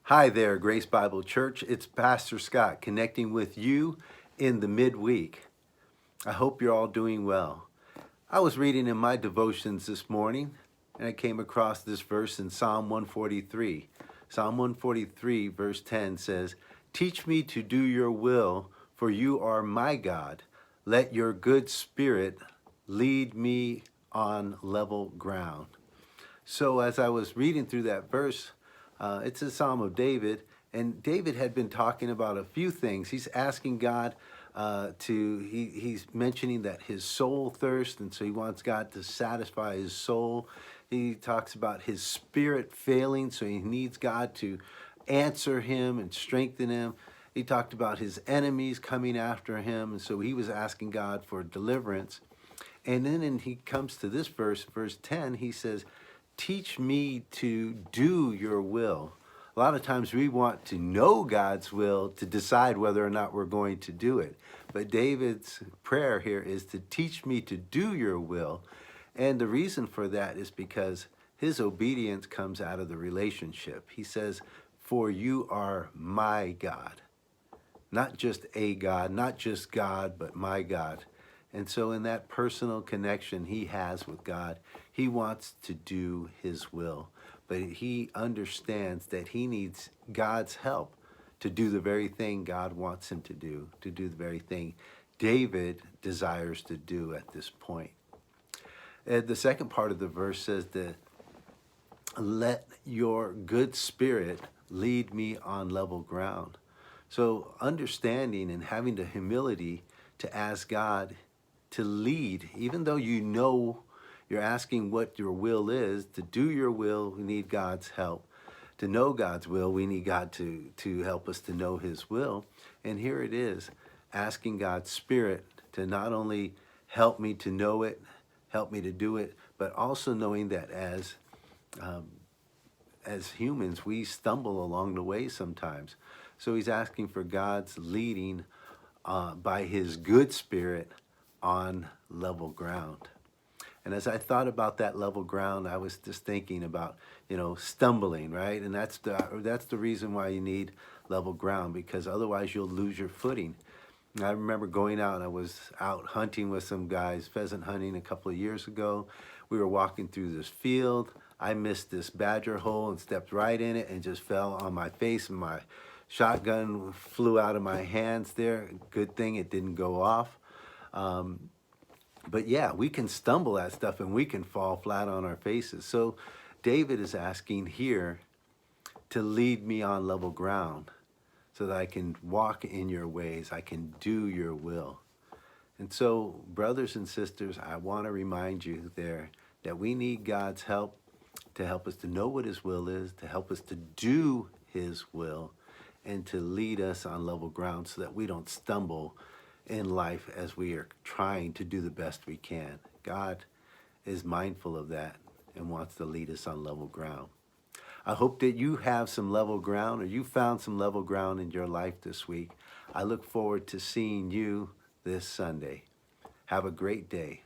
Hi there, Grace Bible Church. It's Pastor Scott connecting with you in the midweek. I hope you're all doing well. I was reading in my devotions this morning and I came across this verse in Psalm 143. Psalm 143 verse 10 says, "Teach me to do your will, for you are my God. Let your good spirit lead me on level ground." So as I was reading through that verse, it's a Psalm of David, and David had been talking about a few things. He's asking God he's mentioning that his soul thirsts, and so he wants God to satisfy his soul. He talks about his spirit failing, so he needs God to answer him and strengthen him. He talked about his enemies coming after him, and so he was asking God for deliverance. And then he comes to this verse, verse 10, he says, "Teach me to do your will." A lot of times we want to know God's will to decide whether or not we're going to do it. But David's prayer here is to teach me to do your will. And the reason for that is because his obedience comes out of the relationship. He says, "For you are my God." Not just a God, not just God, but my God. And so in that personal connection he has with God, he wants to do his will. But he understands that he needs God's help to do the very thing God wants him to do the very thing David desires to do at this point. The second part of the verse says that, "Let your good spirit lead me on level ground." So understanding and having the humility to ask God to lead, even though you know you're asking what your will is, to do your will, we need God's help. To know God's will, we need God to help us to know his will. And here it is, asking God's Spirit to not only help me to know it, help me to do it, but also knowing that as humans, we stumble along the way sometimes. So he's asking for God's leading by his good spirit on level ground. And as I thought about that level ground, I was just thinking about, stumbling, right? And that's the reason why you need level ground, because otherwise you'll lose your footing. And I remember going out, and I was out hunting with some guys, pheasant hunting a couple of years ago. We were walking through this field. I missed this badger hole and stepped right in it and just fell on my face, and my shotgun flew out of my hands there. Good thing it didn't go off. But yeah, we can stumble at stuff and we can fall flat on our faces. So David is asking here to lead me on level ground so that I can walk in your ways, I can do your will. And so, brothers and sisters, I want to remind you there that we need God's help to help us to know what his will is, to help us to do his will, and to lead us on level ground so that we don't stumble in life as we are trying to do the best we can. God is mindful of that and wants to lead us on level ground. I hope that you have some level ground, or you found some level ground in your life this week. I look forward to seeing you this Sunday. Have a great day.